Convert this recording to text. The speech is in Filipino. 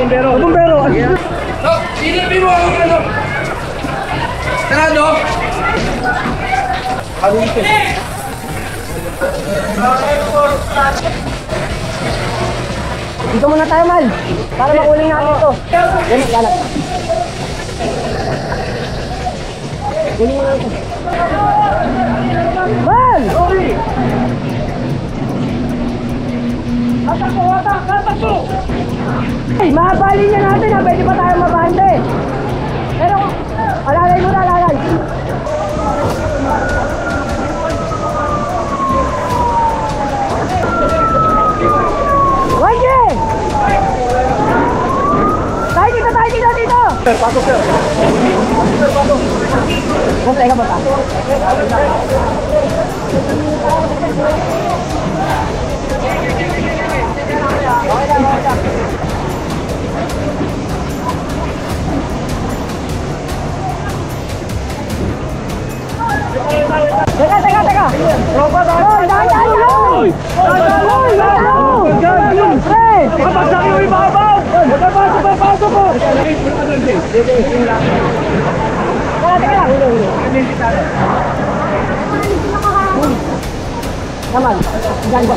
bumbero. Bumbero. Silipin mo ang ano. Sarado. Ano ito? Dito muna tayo, Mal. Para makuling natin ito. Yan, galat. Kuling muna ito. Mal! Atak po! Atak po! Hey, mahabali niya natin ha. Pwede pa tayo mabante. Pero, alalay muna, alalay. Wajib! Tayo kita dito! Sir, pasok sir. Sir, pasok. Kung teka ba ta? Teka! Tropa tayo! Hoy! Kapagsak yung ibabaw! Pasok ko! Teka lang! Naman, dyan ba?